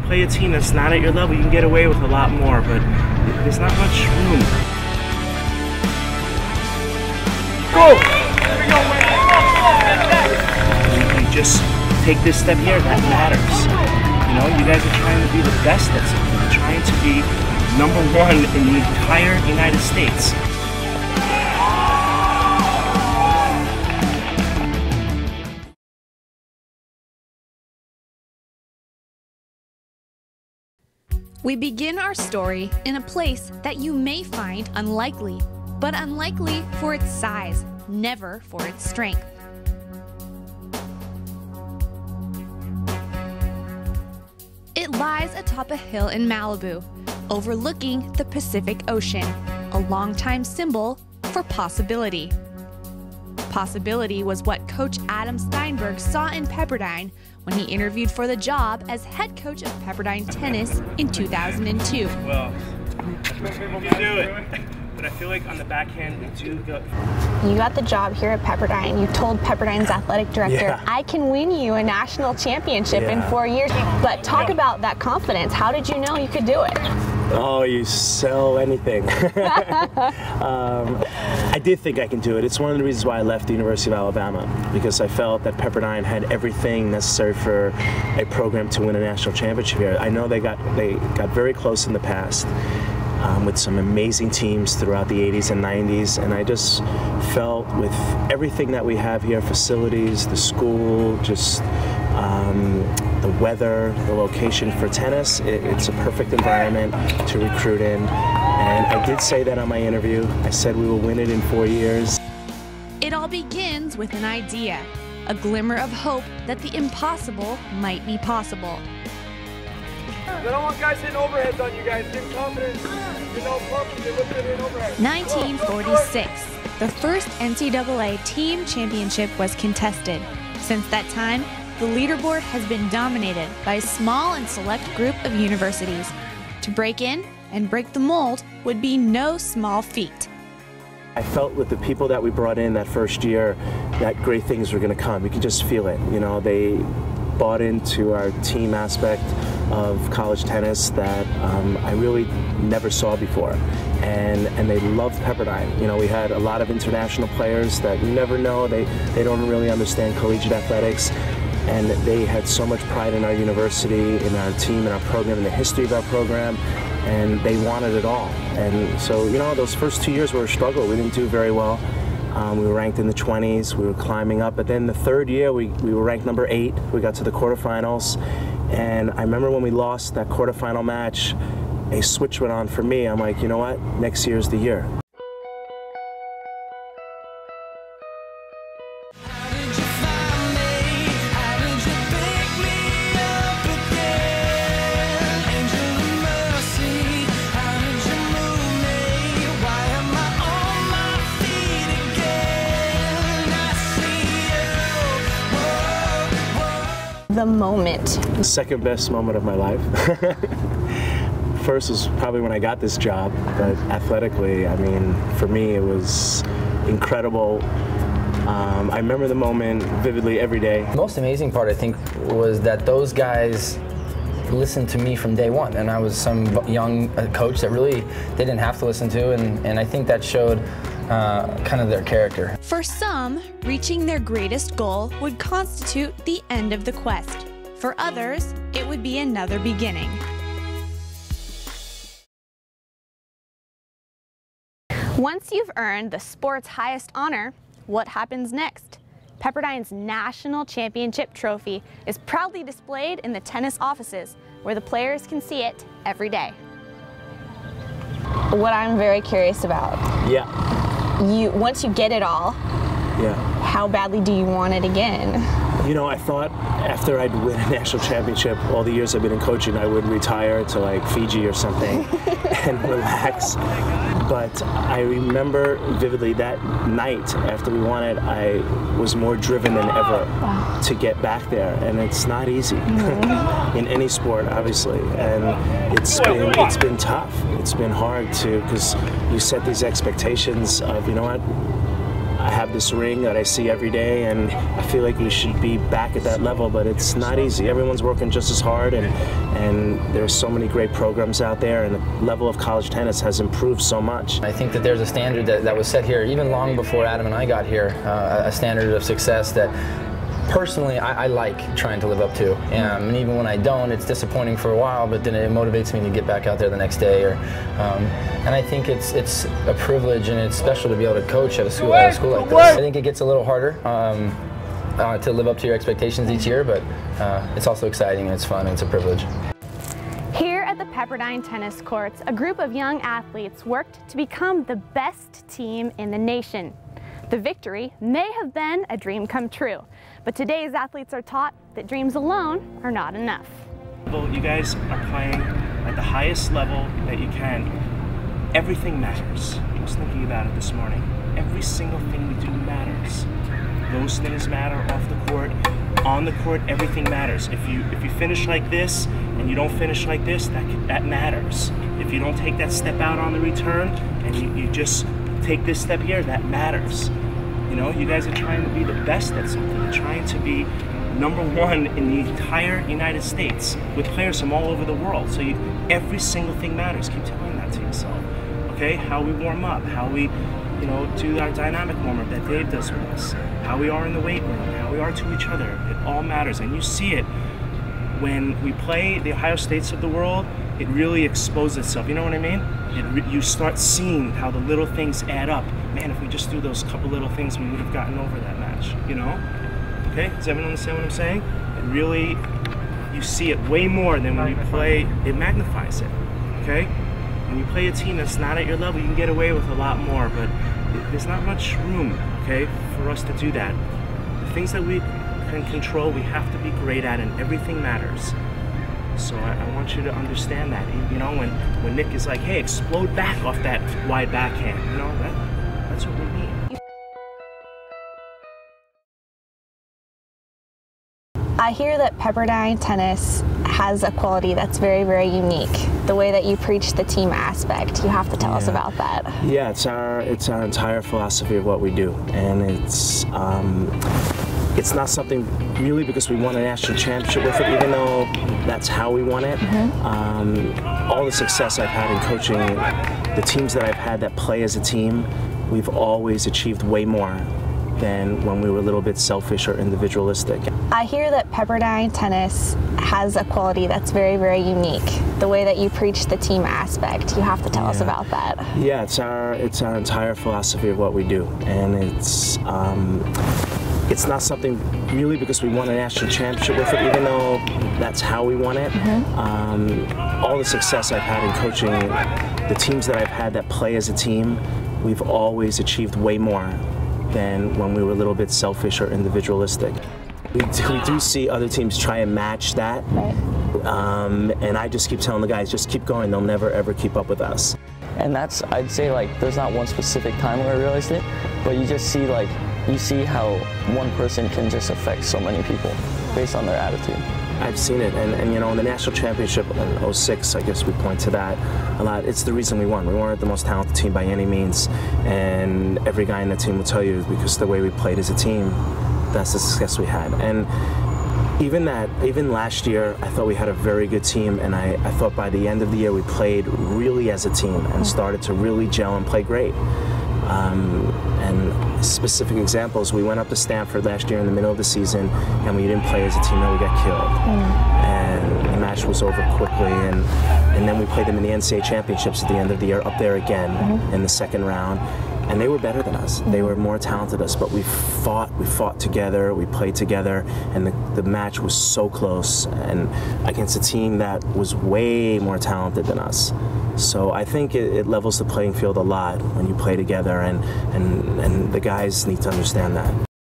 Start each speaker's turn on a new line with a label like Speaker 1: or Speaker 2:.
Speaker 1: play a team that's not at your level, you can get away with a lot more, but there's not much room. Go! You just take this step here, that matters. You know, you guys are trying to be the best at something. You're trying to be #1 in the entire United States.
Speaker 2: We begin our story in a place that you may find unlikely, but unlikely for its size, never for its strength. It lies atop a hill in Malibu, overlooking the Pacific Ocean, a longtime symbol for possibility. Possibility was what Coach Adam Steinberg saw in Pepperdine when he interviewed for the job as head coach of Pepperdine tennis in 2002.
Speaker 1: Well, you do it. But I feel like on the backhand, we do go.
Speaker 3: You got the job here at Pepperdine. You told Pepperdine's athletic director, I can win you a national championship in 4 years. But talk about that confidence. How did you know you could do it?
Speaker 1: Oh, you sell anything. I did think I can do it. It's one of the reasons why I left the University of Alabama, because I felt that Pepperdine had everything necessary for a program to win a national championship here. I know they got very close in the past with some amazing teams throughout the 80s and 90s, and I just felt with everything that we have here, facilities, the school, just the weather, the location for tennis, it's a perfect environment to recruit in. And I did say that on my interview. I said we will win it in 4 years.
Speaker 2: It all begins with an idea, a glimmer of hope that the impossible might be possible.
Speaker 4: I don't want guys hitting overheads on you guys. Give confidence. You know, pump, they look good in overhead.
Speaker 2: 1946. The first NCAA team championship was contested. Since that time, the leaderboard has been dominated by a small and select group of universities. To break in and break the mold would be no small feat.
Speaker 1: I felt with the people that we brought in that first year that great things were going to come. You could just feel it. You know, they bought into our team aspect of college tennis that I really never saw before. And they loved Pepperdine. You know, we had a lot of international players that you never know. They don't really understand collegiate athletics. And they had so much pride in our university, in our team, in our program, in the history of our program, and they wanted it all. And so, you know, those first 2 years were a struggle. We didn't do very well. We were ranked in the 20s, we were climbing up, but then the third year we were ranked #8. We got to the quarterfinals, and I remember when we lost that quarterfinal match, a switch went on for me. I'm like, you know what, next year's the year.
Speaker 3: The moment.
Speaker 1: The second best moment of my life. First was probably when I got this job, but athletically, I mean, for me it was incredible. I remember the moment vividly every day.
Speaker 5: The most amazing part, I think, was that those guys listened to me from day one, and I was some young coach that really they didn't have to listen to, and I think that showed kind of their character.
Speaker 2: For some, reaching their greatest goal would constitute the end of the quest. For others, it would be another beginning.
Speaker 3: Once you've earned the sport's highest honor, what happens next? Pepperdine's National Championship Trophy is proudly displayed in the tennis offices, where the players can see it every day. What I'm very curious about.
Speaker 1: Yeah.
Speaker 3: Once you get it all, how badly do you want it again?
Speaker 1: You know, I thought after I'd win a national championship, all the years I've been in coaching, I would retire to like Fiji or something and relax. But I remember vividly that night after we won it, I was more driven than ever to get back there, and it's not easy in any sport, obviously. And it's been tough. It's been hard to, because you set these expectations of, you know what, I have this ring that I see every day, and I feel like we should be back at that level, but it's not easy. Everyone's working just as hard, and there's so many great programs out there, and the level of college tennis has improved so much.
Speaker 5: I think that there's a standard that was set here even long before Adam and I got here, a standard of success that personally I like trying to live up to. And even when I don't, it's disappointing for a while, but then it motivates me to get back out there the next day. And I think it's a privilege and it's special to be able to coach at a school like this. I think it gets a little harder to live up to your expectations each year, but it's also exciting and it's fun and it's a privilege.
Speaker 3: Here at the Pepperdine tennis courts, a group of young athletes worked to become the best team in the nation. The victory may have been a dream come true, but today's athletes are taught that dreams alone are not enough.
Speaker 1: You guys are playing at the highest level that you can. Everything matters. I was thinking about it this morning. Every single thing we do matters. Those things matter off the court. On the court, everything matters. If you finish like this and you don't finish like this, that matters. If you don't take that step out on the return and you just take this step here, that matters. You know, you guys are trying to be the best at something. You're trying to be #1 in the entire United States with players from all over the world. So every single thing matters. Keep telling that to yourself. Okay, how we warm up, how we, do our dynamic warm-up that Dave does with us, how we are in the weight room, how we are to each other. It all matters, and you see it when we play the Ohio States of the world. It really exposes itself. You know what I mean? You start seeing how the little things add up. Man, if we just do those couple little things, we would have gotten over that match. Okay? Does everyone understand what I'm saying? It really, you see it way more than when you play. It magnifies it. Okay? When you play a team that's not at your level, you can get away with a lot more, but there's not much room, okay, for us to do that. The things that we can control, we have to be great at, and everything matters. So I want you to understand that. When Nick is like, hey, explode back off that wide backhand, that's what we mean.
Speaker 3: I hear that Pepperdine tennis has a quality that's very, very unique. The way that you preach the team aspect. You have to tell us about that.
Speaker 1: Yeah, it's our entire philosophy of what we do, and it's not something really because we won a national championship with it, even though that's how we won it. All the success I've had in coaching, the teams that I've had that play as a team, we've always achieved way more than when we were a little bit selfish or individualistic.
Speaker 3: I hear that Pepperdine tennis has a quality that's very, very unique. The way that you preach the team aspect. You have to tell us about that.
Speaker 1: Yeah, it's our entire philosophy of what we do, and it's not something really because we won a national championship with it, even though that's how we won it. All the success I've had in coaching, the teams that I've had that play as a team, we've always achieved way more than when we were a little bit selfish or individualistic. We do see other teams try and match that, and I just keep telling the guys, just keep going, they'll never ever keep up with us.
Speaker 6: And that's, I'd say, there's not one specific time where I realized it, but you just see you see how one person can just affect so many people based on their attitude.
Speaker 1: I've seen it, and in the national championship in '06, I guess we point to that a lot. It's the reason we won. We weren't the most talented team by any means, and every guy in the team will tell you because the way we played as a team, that's the success we had. And even last year, I thought we had a very good team, and I thought by the end of the year we played really as a team and started to really gel and play great. And specific examples, we went up to Stanford last year in the middle of the season and we didn't play as a team, and we got killed. And the match was over quickly, and then we played them in the NCAA championships at the end of the year up there again in the second round. And they were better than us. They were more talented than us, but we fought together, we played together, and the match was so close, and against a team that was way more talented than us. So I think it levels the playing field a lot when you play together, and the guys need to understand that.